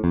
Good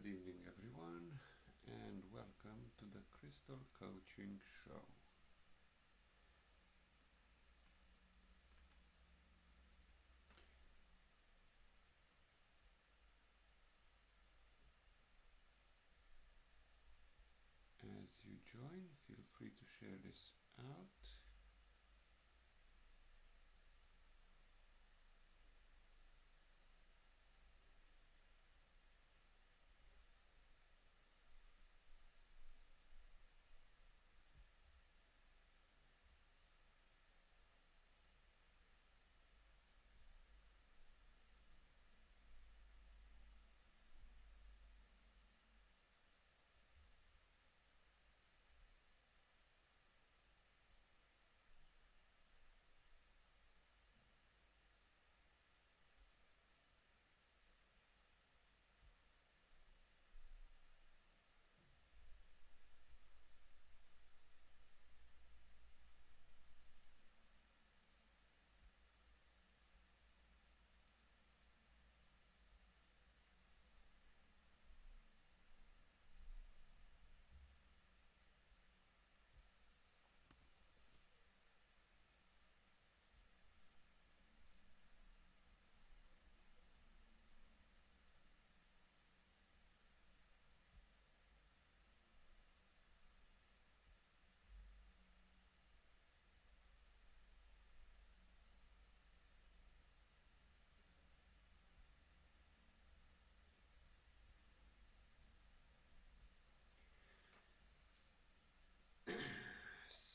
evening, everyone, and welcome to the Crystal Coaching Show. As you join, feel free to share this out.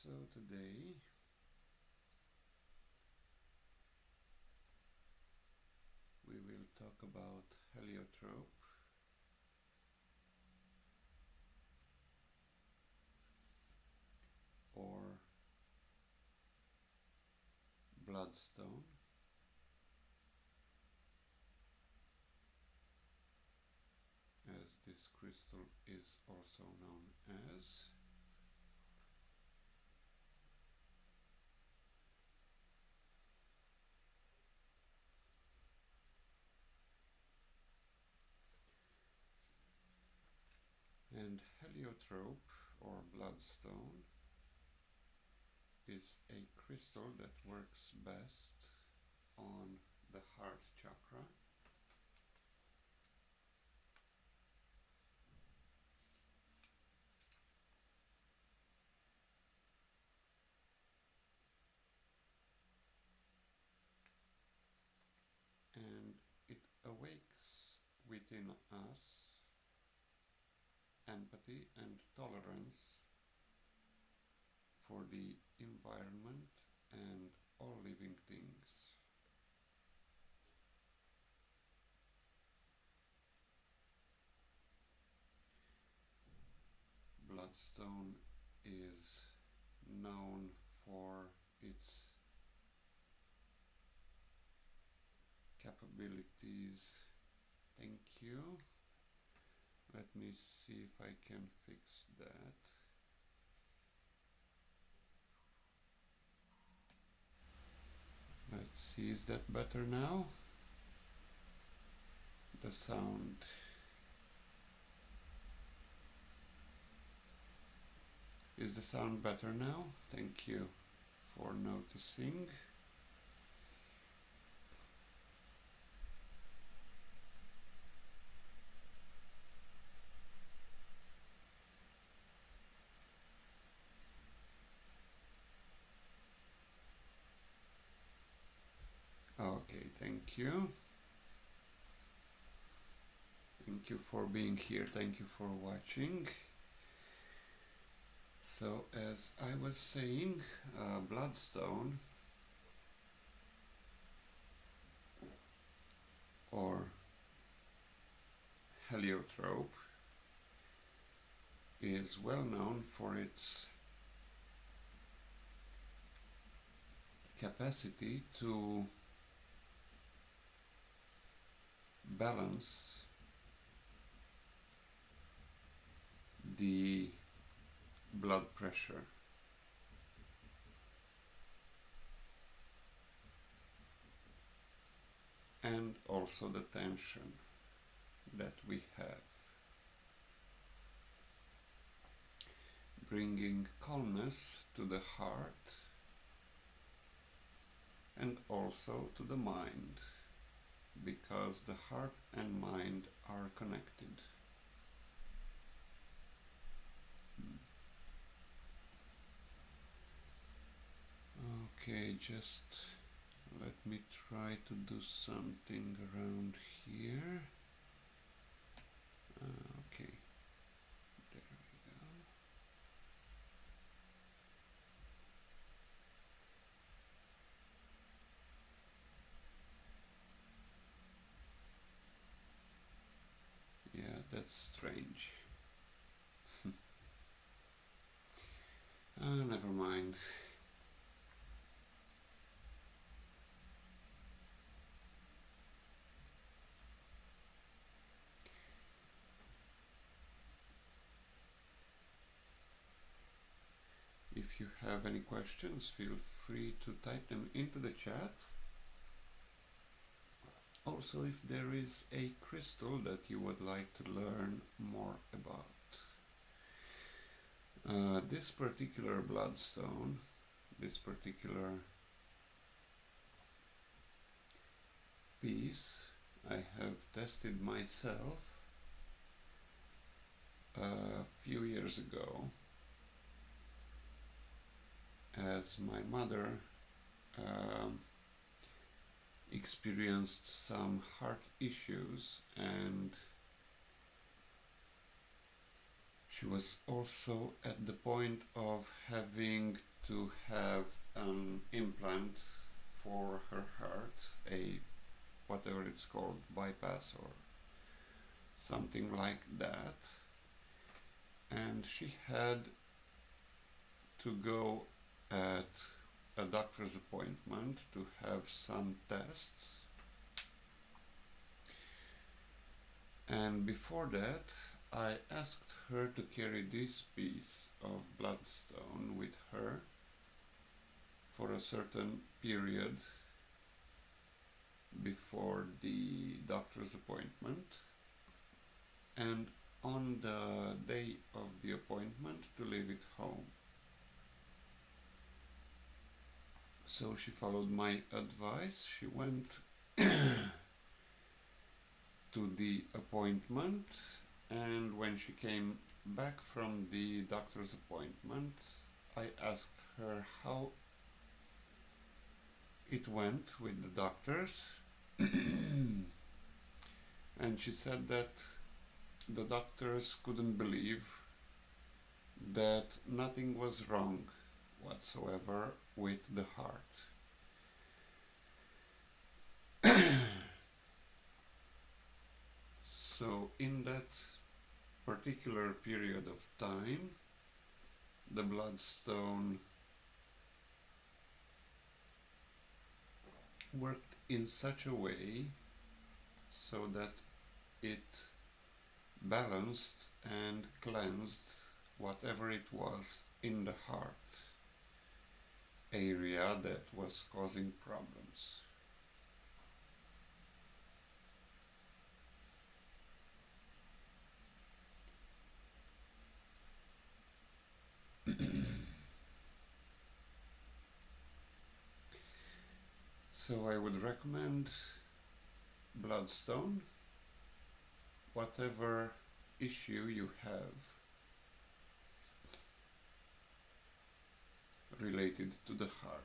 So today we will talk about heliotrope or bloodstone, as this crystal is also known as. And heliotrope or bloodstone is a crystal that works best on the heart chakra. awakes within us empathy and tolerance for the environment and all living things. Bloodstone is known for its capabilities. Thank you. Let me see if I can fix that. Let's see, is that better now? The sound. Is the sound better now? Thank you for noticing. Okay, thank you. Thank you for being here. Thank you for watching. So, as I was saying, bloodstone or heliotrope is well known for its capacity to balance the blood pressure and also the tension that we have, bringing calmness to the heart and also to the mind, because the heart and mind are connected. Okay, just let me try to do something around here. Okay, there we go. Yeah, that's strange. Never mind. If you have any questions, feel free to type them into the chat. Also, if there is a crystal that you would like to learn more about. This particular bloodstone, this particular piece, I have tested myself a few years ago, as my mother experienced some heart issues, and she was also at the point of having to have an implant for her heart, a whatever it's called, bypass or something like that, and she had to go at a doctor's appointment to have some tests. And before that, I asked her to carry this piece of bloodstone with her for a certain period before the doctor's appointment, and on the day of the appointment to leave it home. So she followed my advice. She went to the appointment, and when she came back from the doctor's appointment, I asked her how it went with the doctors. And she said that the doctors couldn't believe that nothing was wrong whatsoever with the heart. So, in that particular period of time, the bloodstone worked in such a way so that it balanced and cleansed whatever it was in the heart area that was causing problems. So I would recommend bloodstone, whatever issue you have related to the heart.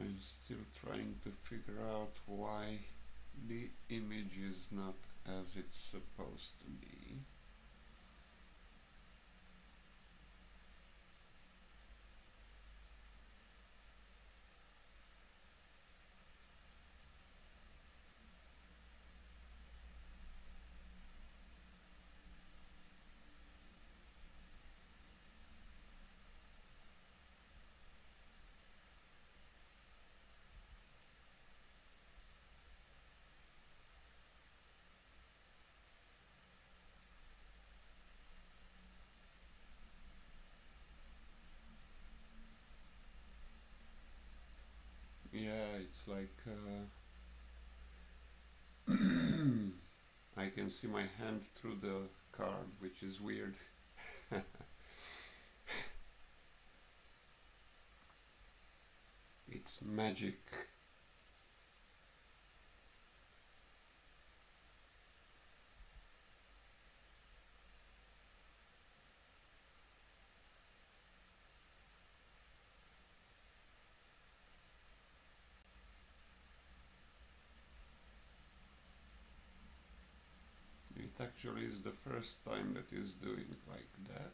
I'm still trying to figure out why the image is not as it's supposed to be. Yeah, it's like I can see my hand through the card, which is weird. It's magic. It actually is the first time that is doing like that.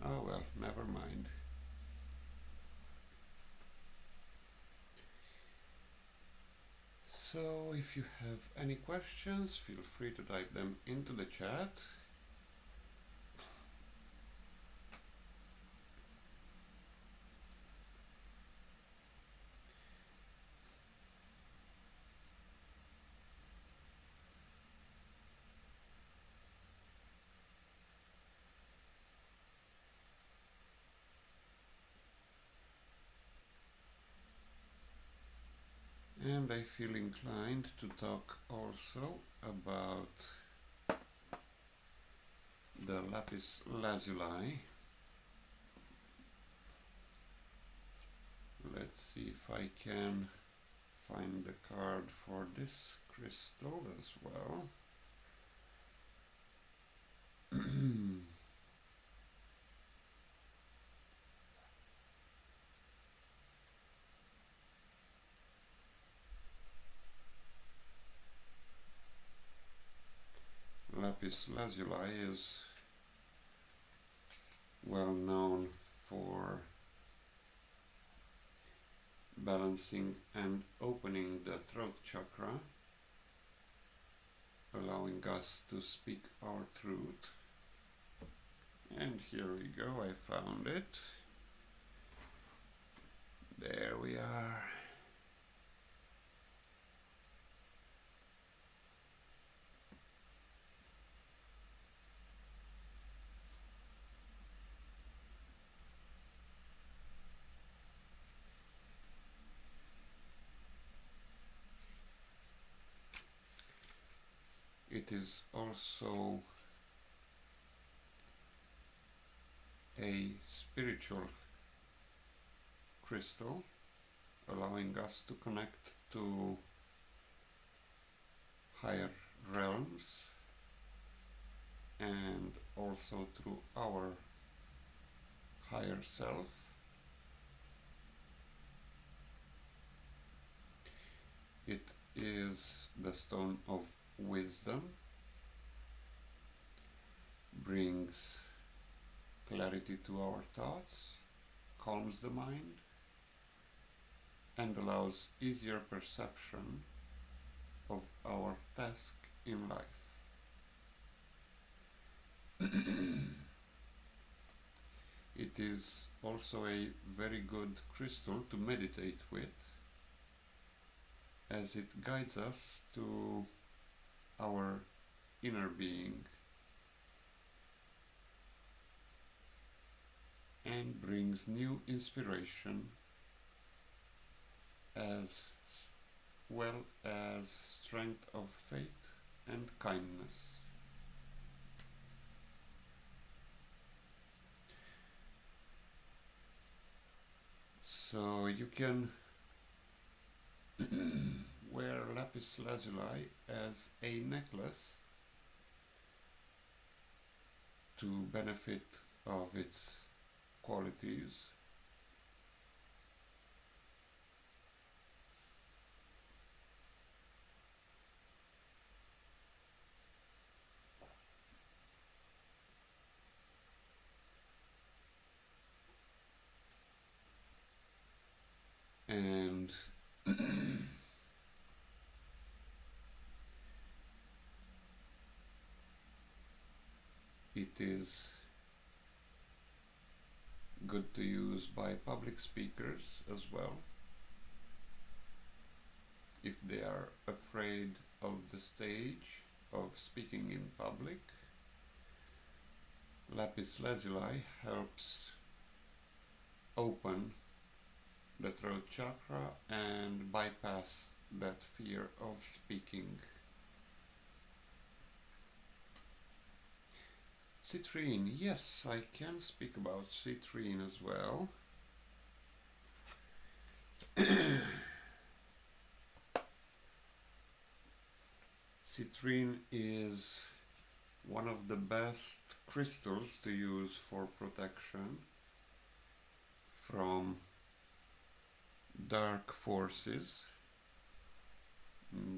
Oh well, never mind. So if you have any questions, feel free to type them into the chat. And I feel inclined to talk also about the lapis lazuli. Let's see if I can find the card for this crystal as well. Lapis lazuli is well known for balancing and opening the throat chakra. allowing us to speak our truth. And here we go, I found it. There we are. It is also a spiritual crystal, allowing us to connect to higher realms and also through our higher self. It is the stone of wisdom, brings clarity to our thoughts, calms the mind, and allows easier perception of our task in life. It is also a very good crystal to meditate with, as it guides us to our inner being and brings new inspiration as well as strength of faith and kindness. So you can wear lapis lazuli as a necklace to benefit of its qualities. And it is good to use by public speakers as well, if they are afraid of the stage, of speaking in public. Lapis lazuli helps open the throat chakra and bypass that fear of speaking. Citrine, yes, I can speak about citrine as well. Citrine is one of the best crystals to use for protection from dark forces.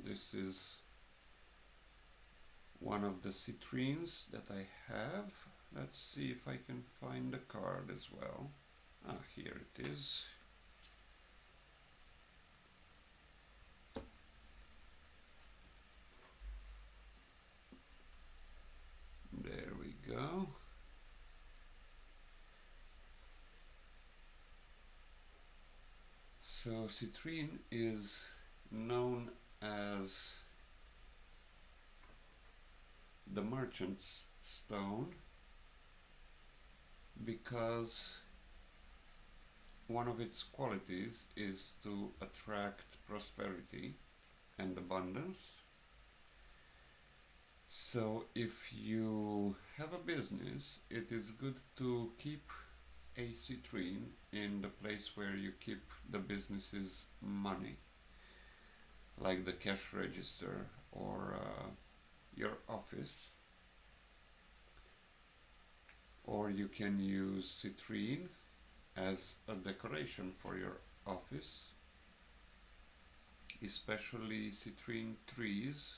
This is one of the citrines that I have. Let's see if I can find the card as well. Ah, here it is. There we go. So citrine is known as the merchant's stone because one of its qualities is to attract prosperity and abundance. So if you have a business, it is good to keep a citrine in the place where you keep the business's money, like the cash register or your office. Or you can use citrine as a decoration for your office, especially citrine trees.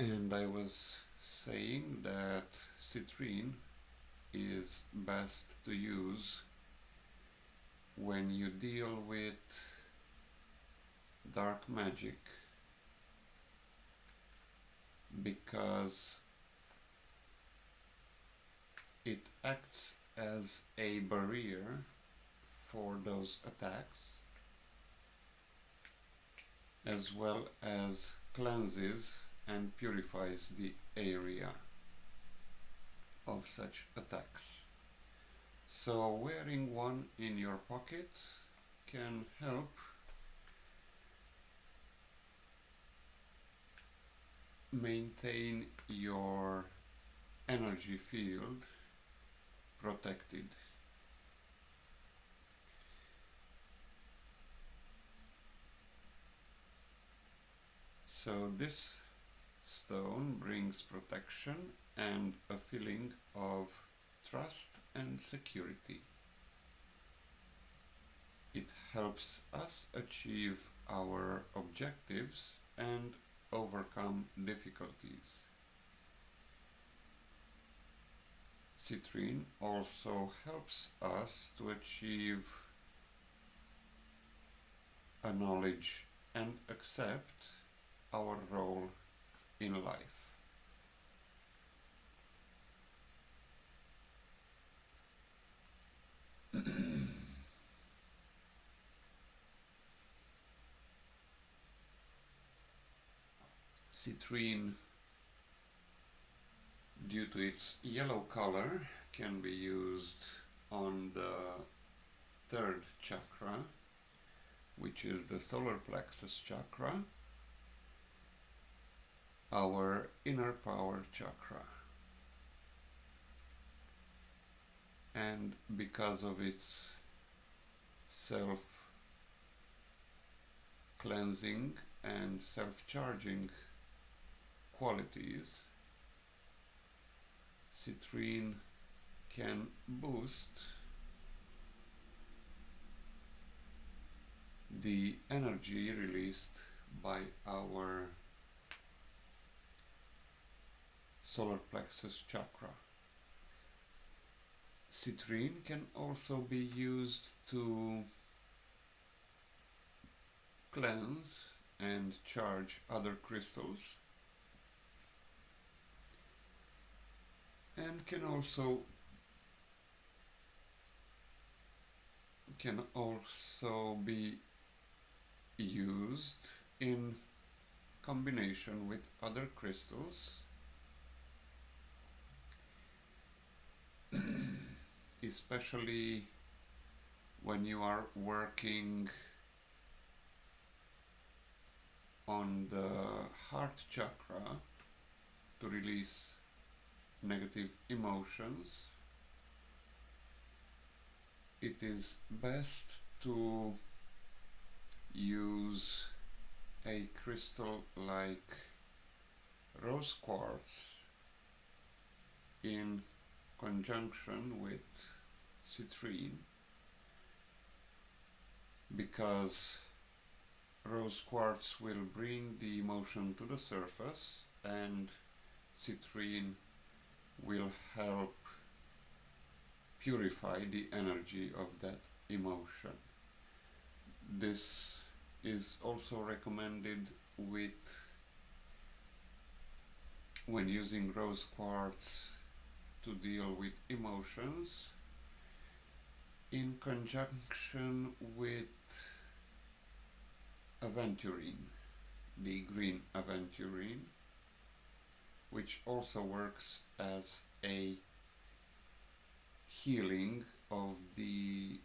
And I was saying that citrine is best to use when you deal with dark magic, because it acts as a barrier for those attacks, as well as cleanses and purifies the area of such attacks. So wearing one in your pocket can help maintain your energy field protected. So this stone brings protection and a feeling of trust and security. It helps us achieve our objectives and overcome difficulties. Citrine also helps us to achieve a knowledge and accept our role in life. Citrine, due to its yellow color, can be used on the third chakra, which is the solar plexus chakra, our inner power chakra. And because of its self-cleansing and self-charging qualities, citrine can boost the energy released by our solar plexus chakra. Citrine can also be used to cleanse and charge other crystals, and can also be used in combination with other crystals, especially when you are working on the heart chakra to release negative emotions. It is best to use a crystal like rose quartz in conjunction with citrine, because rose quartz will bring the emotion to the surface and citrine will help purify the energy of that emotion. This is also recommended when using rose quartz to deal with emotions, in conjunction with aventurine, the green aventurine, which also works as a healing of the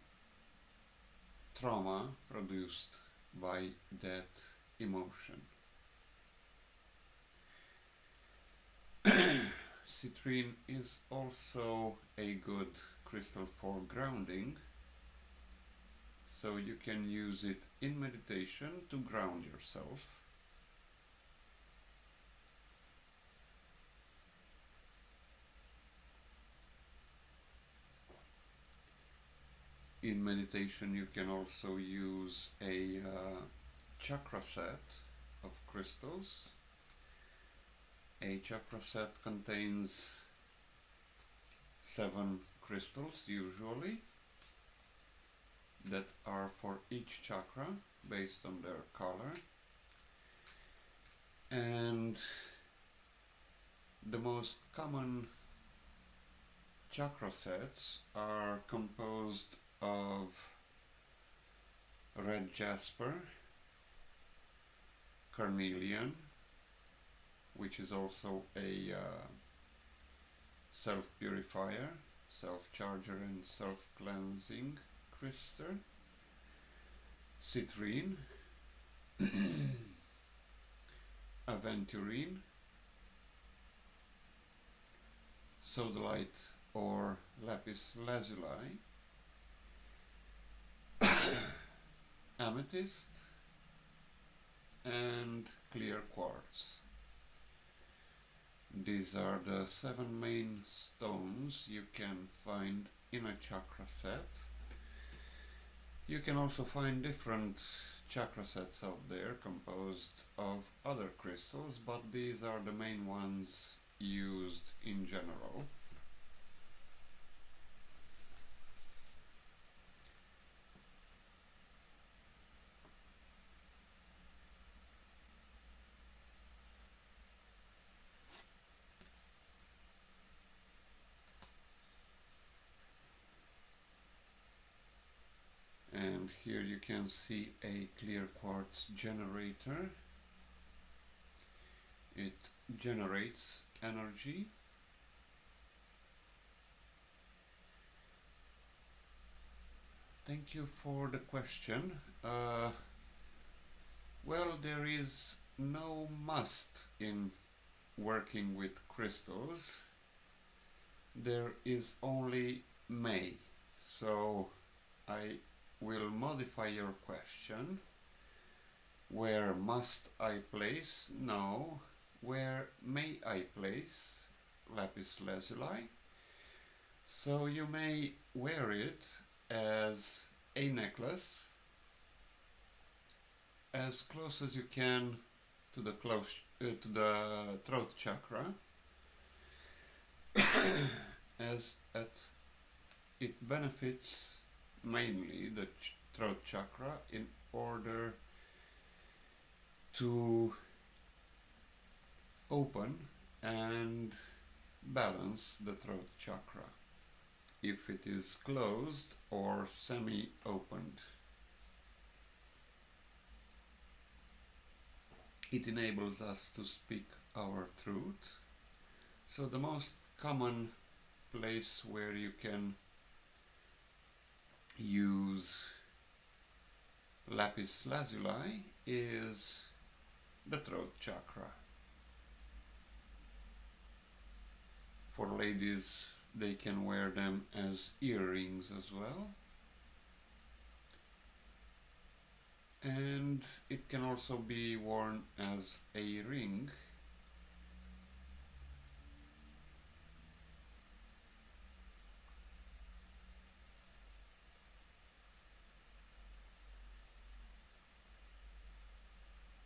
trauma produced by that emotion. Citrine is also a good crystal for grounding, so you can use it in meditation to ground yourself. In meditation you can also use a chakra set of crystals A chakra set contains 7 crystals usually that are for each chakra based on their color, and the most common chakra sets are composed of red jasper, carnelian, which is also a self-purifier, self-charger and self-cleansing crystal, citrine, aventurine, sodalite or lapis lazuli, amethyst, and clear quartz. These are the 7 main stones you can find in a chakra set. You can also find different chakra sets out there composed of other crystals, but these are the main ones used in general. And here you can see a clear quartz generator. It generates energy. Thank you for the question. Well, there is no must in working with crystals. There is only may. So I will modify your question. Where must I place? No. Where may I place lapis lazuli? So you may wear it as a necklace, as close as you can to the throat chakra, as it benefits mainly the throat chakra in order to open and balance the throat chakra if it is closed or semi-opened. It enables us to speak our truth. So the most common place where you can use lapis lazuli is the throat chakra. For ladies, they can wear them as earrings as well. And it can also be worn as a ring.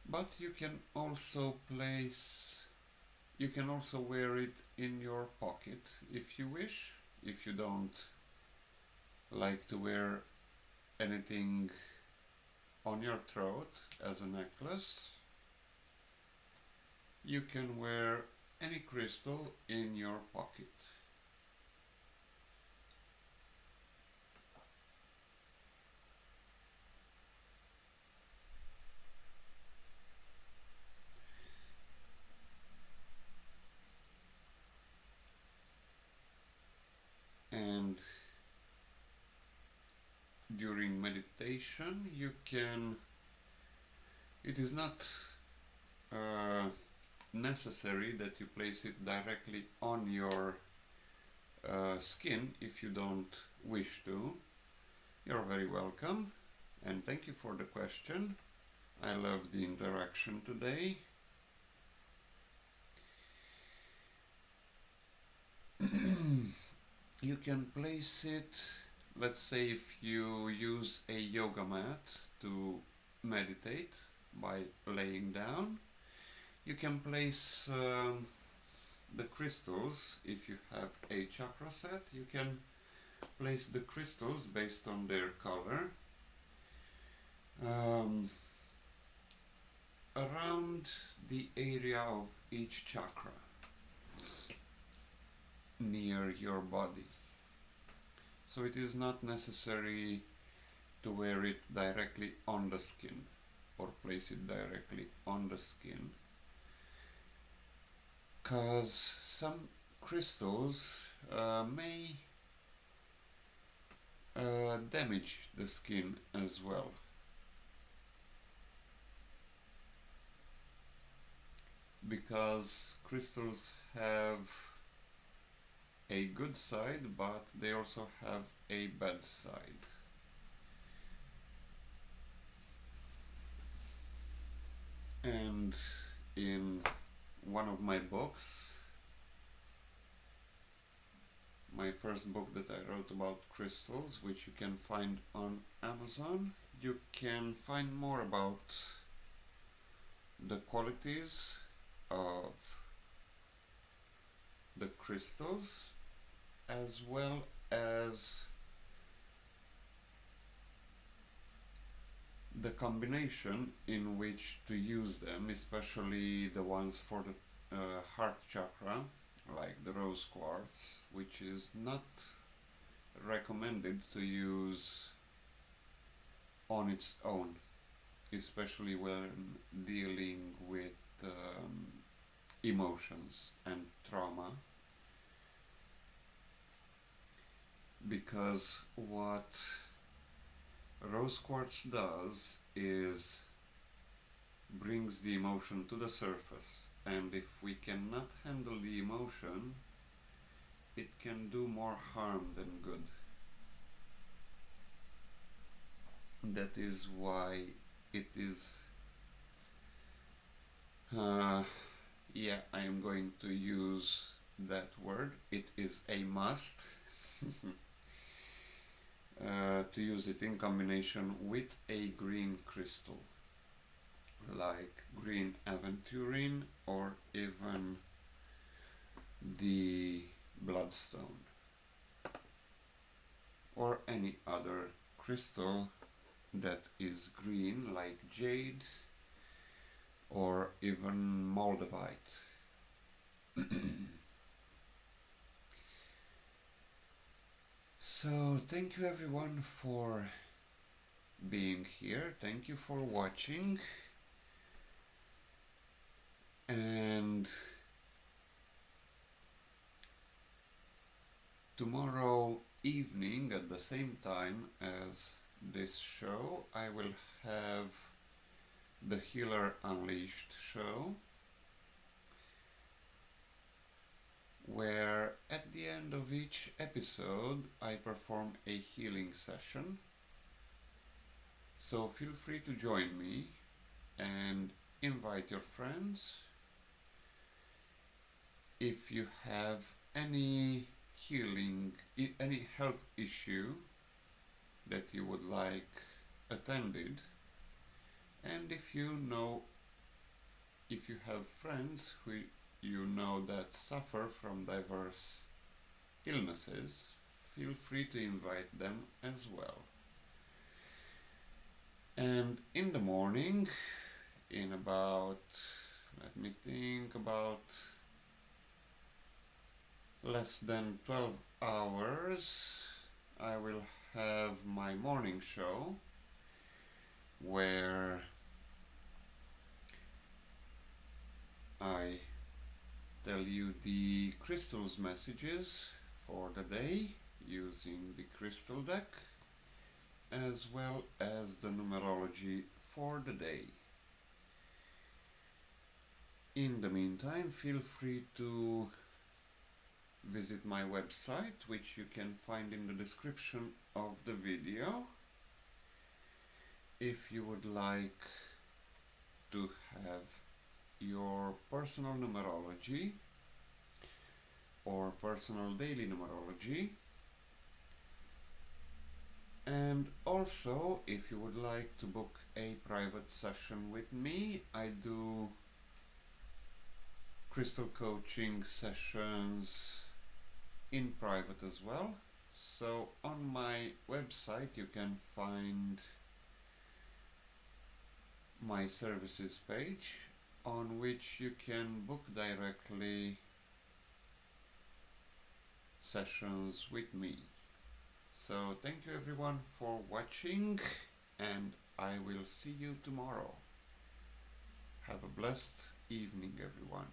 But you can also wear it in your pocket if you wish. If you don't like to wear anything on your throat as a necklace, you can wear any crystal in your pocket. And during meditation it is not necessary that you place it directly on your skin if you don't wish to. You're very welcome, and thank you for the question. I love the interaction today. You can place it, let's say if you use a yoga mat to meditate by laying down, you can place the crystals, if you have a chakra set, you can place the crystals based on their color around the area of each chakra near your body. So it is not necessary to wear it directly on the skin or place it directly on the skin, because some crystals may damage the skin as well. Because crystals have a good side, but they also have a bad side. And in one of my books, my first book that I wrote about crystals, which you can find on Amazon, you can find more about the qualities of the crystals, as well as the combination in which to use them, especially the ones for the heart chakra, like the rose quartz, which is not recommended to use on its own, especially when dealing with emotions and trauma, because what rose quartz does is brings the emotion to the surface, and if we cannot handle the emotion, it can do more harm than good. That is why it is yeah, I am going to use that word. It is a must to use it in combination with a green crystal, like green aventurine or even the bloodstone, or any other crystal that is green, like jade or even moldavite. So thank you everyone for being here, thank you for watching, and tomorrow evening at the same time as this show, I will have the Healer Unleashed show, where at the end of each episode I perform a healing session. So feel free to join me and invite your friends. If you have any any health issue that you would like attended, and if you have friends who you know that suffer from diverse illnesses, feel free to invite them as well. And in the morning, in about, let me think, about less than 12 hours, I will have my morning show, where I tell you the crystals messages for the day using the crystal deck, as well as the numerology for the day. In the meantime, feel free to visit my website, which you can find in the description of the video, if you would like to have your personal numerology or personal daily numerology. And also, if you would like to book a private session with me, I do crystal coaching sessions in private as well. So on my website you can find my services page on which you can book directly sessions with me. So thank you everyone for watching, and I will see you tomorrow. Have a blessed evening everyone.